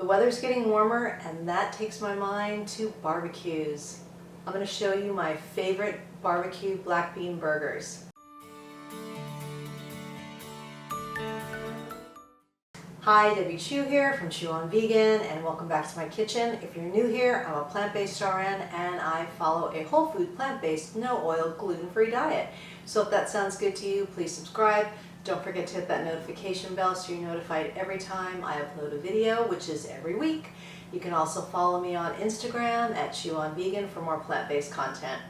The weather's getting warmer and that takes my mind to barbecues. I'm going to show you my favorite barbecue black bean burgers. Hi, Debbie Chu here from Chew on Vegan, and welcome back to my kitchen. If you're new here, I'm a plant-based RN and I follow a whole food, plant-based, no oil, gluten-free diet. So if that sounds good to you, please subscribe. Don't forget to hit that notification bell so you're notified every time I upload a video, which is every week. You can also follow me on Instagram at Chew on Vegan for more plant-based content.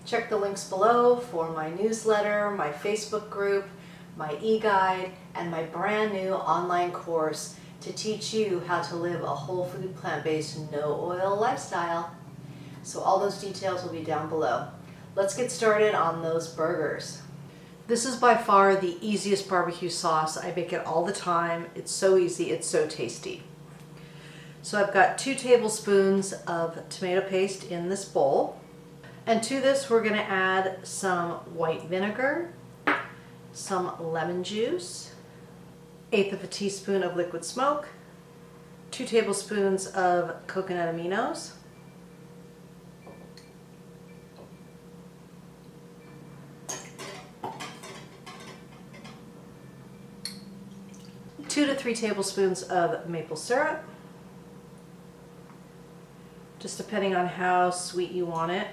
Check the links below for my newsletter, my Facebook group, my e-guide, and my brand new online course to teach you how to live a whole food, plant-based, no oil lifestyle. So all those details will be down below. Let's get started on those burgers. This is by far the easiest barbecue sauce. I make it all the time. It's so easy, it's so tasty. So I've got 2 tablespoons of tomato paste in this bowl. And to this we're going to add some white vinegar, some lemon juice, 1/8 of a teaspoon of liquid smoke, 2 tablespoons of coconut aminos, two to 3 tablespoons of maple syrup, just depending on how sweet you want it.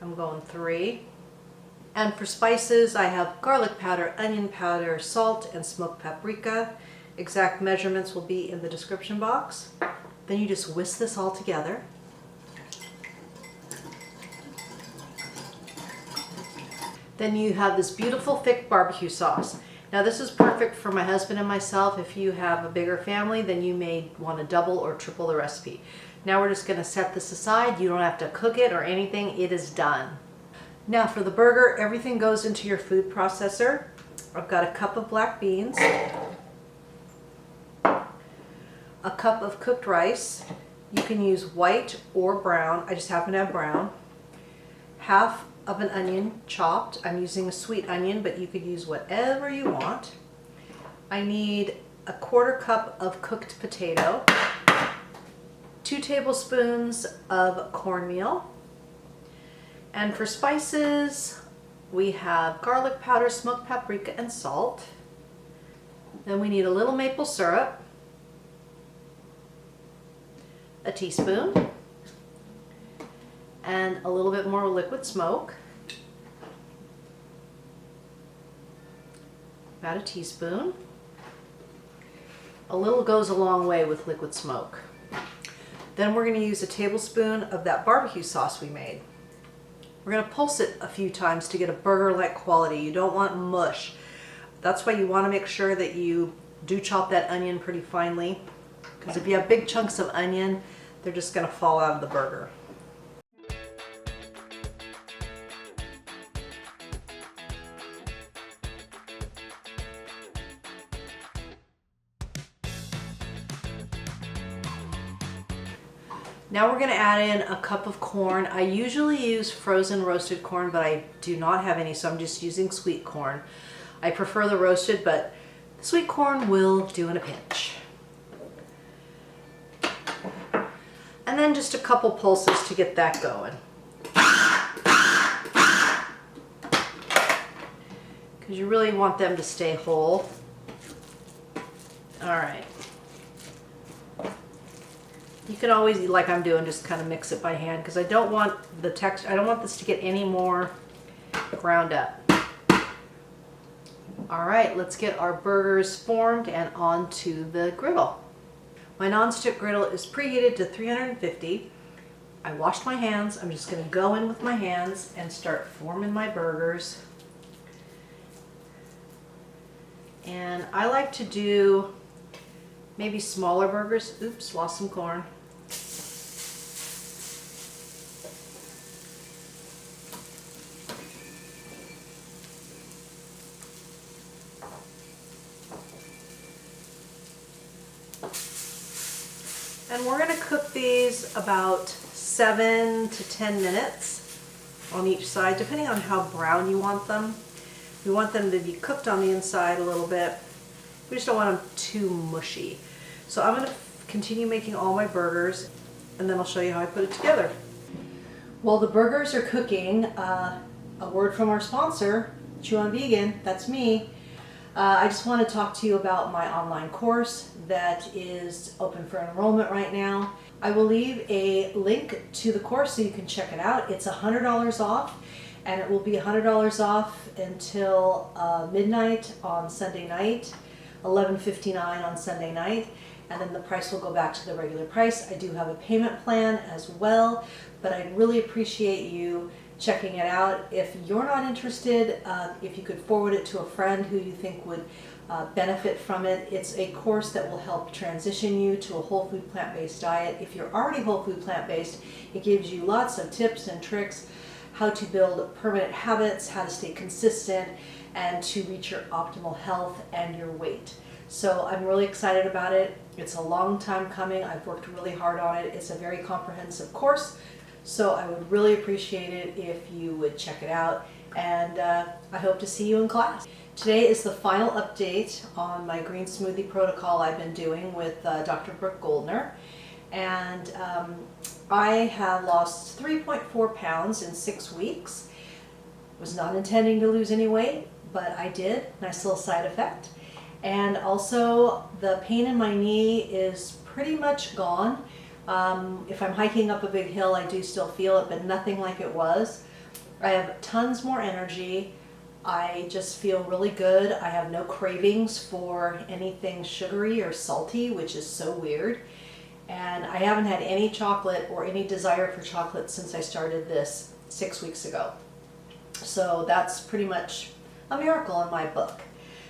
I'm going 3. And for spices, I have garlic powder, onion powder, salt, and smoked paprika. Exact measurements will be in the description box. Then you just whisk this all together. Then you have this beautiful thick barbecue sauce. Now this is perfect for my husband and myself. If you have a bigger family, then you may want to double or triple the recipe. Now we're just going to set this aside. You don't have to cook it or anything. It is done. Now for the burger, everything goes into your food processor. I've got a cup of black beans, a cup of cooked rice. You can use white or brown. I just happen to have brown. Half of an onion chopped. I'm using a sweet onion, but you could use whatever you want. I need a 1/4 cup of cooked potato, 2 tablespoons of cornmeal. And for spices, we have garlic powder, smoked paprika, and salt. Then we need a little maple syrup, a teaspoon, and a little bit more liquid smoke, about a teaspoon. A little goes a long way with liquid smoke. Then we're going to use a tablespoon of that barbecue sauce we made. We're going to pulse it a few times to get a burger-like quality. You don't want mush. That's why you want to make sure that you do chop that onion pretty finely, because if you have big chunks of onion, they're just going to fall out of the burger. Now we're going to add in a cup of corn. I usually use frozen roasted corn, but I do not have any, so I'm just using sweet corn. I prefer the roasted, but the sweet corn will do in a pinch. And then just a couple pulses to get that going. Because you really want them to stay whole. All right. You can always, like I'm doing, just kind of mix it by hand because I don't want the texture, I don't want this to get any more ground up. All right, let's get our burgers formed and onto the griddle. My nonstick griddle is preheated to 350. I washed my hands. I'm just going to go in with my hands and start forming my burgers. And I like to do maybe smaller burgers. Oops, lost some corn. And we're going to cook these about 7 to 10 minutes on each side, depending on how brown you want them. We want them to be cooked on the inside a little bit. We just don't want them too mushy. So I'm going to continue making all my burgers, and then I'll show you how I put it together. While the burgers are cooking, a word from our sponsor, Chew on Vegan, that's me. I just want to talk to you about my online course that is open for enrollment right now. I will leave a link to the course so you can check it out. It's $100 off, and it will be $100 off until midnight on Sunday night, 11:59 on Sunday night, and then the price will go back to the regular price. I do have a payment plan as well, but I'd really appreciate you checking it out. If you're not interested, if you could forward it to a friend who you think would benefit from it. It's a course that will help transition you to a whole food plant-based diet. If you're already whole food plant-based, it gives you lots of tips and tricks how to build permanent habits, how to stay consistent, and to reach your optimal health and your weight. So I'm really excited about it. It's a long time coming. I've worked really hard on it. It's a very comprehensive course. So I would really appreciate it if you would check it out, and I hope to see you in class. Today is the final update on my green smoothie protocol I've been doing with Dr. Brooke Goldner, and I have lost 3.4 pounds in 6 weeks. Was not intending to lose any weight, but I did. Nice little side effect. And also the pain in my knee is pretty much gone. If I'm hiking up a big hill, I do still feel it, but nothing like it was. I have tons more energy. I just feel really good. I have no cravings for anything sugary or salty, which is so weird. And I haven't had any chocolate or any desire for chocolate since I started this 6 weeks ago. So that's pretty much a miracle in my book.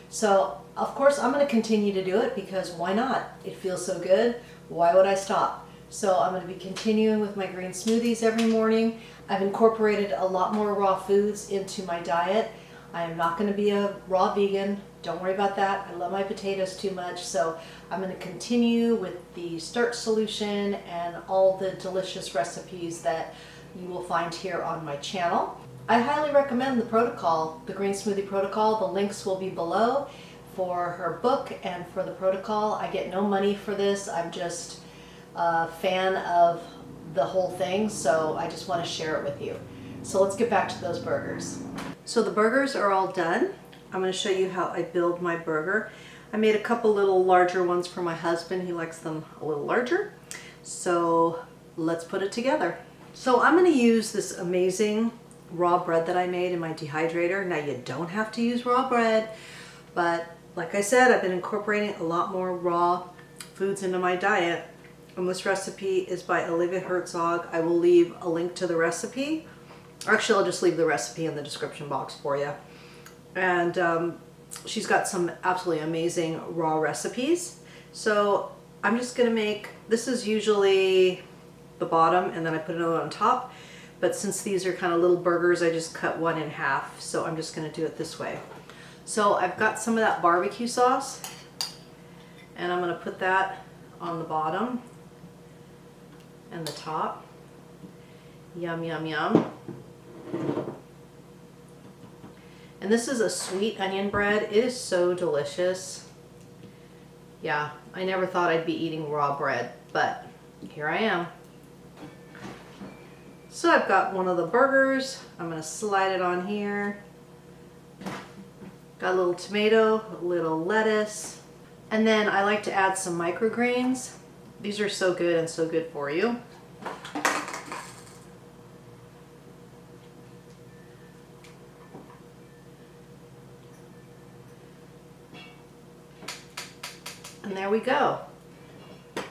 So of course I'm going to continue to do it because why not? It feels so good. Why would I stop? So I'm going to be continuing with my green smoothies every morning. I've incorporated a lot more raw foods into my diet. I am not going to be a raw vegan. Don't worry about that. I love my potatoes too much. So I'm going to continue with the starch solution and all the delicious recipes that you will find here on my channel. I highly recommend the protocol, the green smoothie protocol. The links will be below for her book and for the protocol. I get no money for this. I'm just a fan of the whole thing, so I just want to share it with you. So let's get back to those burgers. So the burgers are all done. I'm going to show you how I build my burger. I made a couple little larger ones for my husband. He likes them a little larger. So let's put it together. So I'm going to use this amazing raw bread that I made in my dehydrator. Now you don't have to use raw bread, but like I said, I've been incorporating a lot more raw foods into my diet. And this recipe is by Olivia Herzog. I will leave a link to the recipe. Actually, I'll just leave the recipe in the description box for you. And she's got some absolutely amazing raw recipes. So I'm just gonna make, this is usually the bottom and then I put another on top. But since these are kind of little burgers, I just cut one in half. So I'm just gonna do it this way. So I've got some of that barbecue sauce and I'm gonna put that on the bottom and the top. Yum, yum, yum. And this is a sweet onion bread. It is so delicious. Yeah, I never thought I'd be eating raw bread, but here I am. So I've got one of the burgers. I'm gonna slide it on here. Got a little tomato, a little lettuce. And then I like to add some microgreens. These are so good and so good for you. And there we go.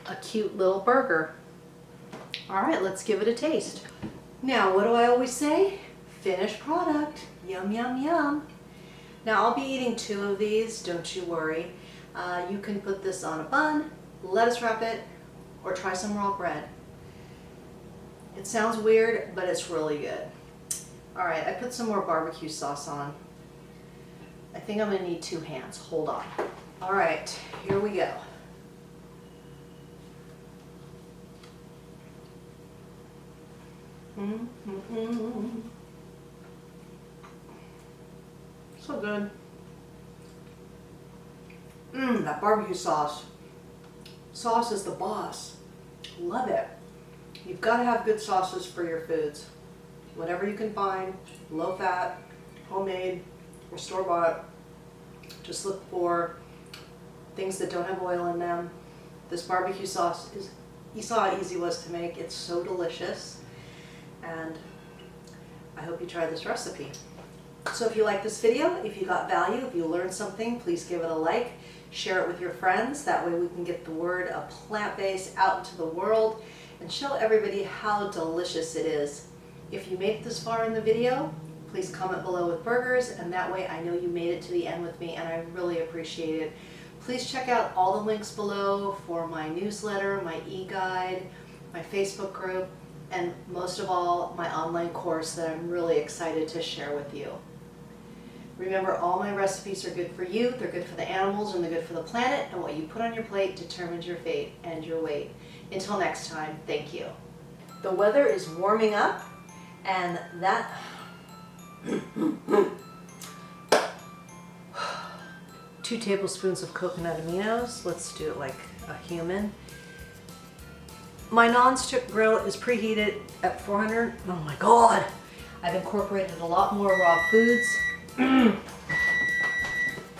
A cute little burger. All right, let's give it a taste. Now, what do I always say? Finished product. Yum, yum, yum. Now, I'll be eating 2 of these, don't you worry. You can put this on a bun, lettuce wrap it, or try some raw bread. It sounds weird, but it's really good. All right, I put some more barbecue sauce on. I think I'm gonna need 2 hands, hold on. All right, here we go. So good. That barbecue sauce. sauce is the boss. Love it. You've got to have good sauces for your foods. Whatever you can find, low fat, homemade, or store-bought. Just look for things that don't have oil in them. This barbecue sauce is, you saw how easy it was to make. It's so delicious. And I hope you try this recipe. So if you like this video, if you got value, if you learned something, please give it a like. Share it with your friends. That way we can get the word of plant-based out into the world and show everybody how delicious it is. If you made it this far in the video, please comment below with burgers, and that way I know you made it to the end with me, and I really appreciate it. Please check out all the links below for my newsletter, my e-guide, my Facebook group, and most of all, my online course that I'm really excited to share with you. Remember, all my recipes are good for you, they're good for the animals, and they're good for the planet, and what you put on your plate determines your fate and your weight. Until next time, thank you. The weather is warming up, and that... 2 tablespoons of coconut aminos. Let's do it like a human. My non-stick grill is preheated at 400. Oh my God. I've incorporated a lot more raw foods.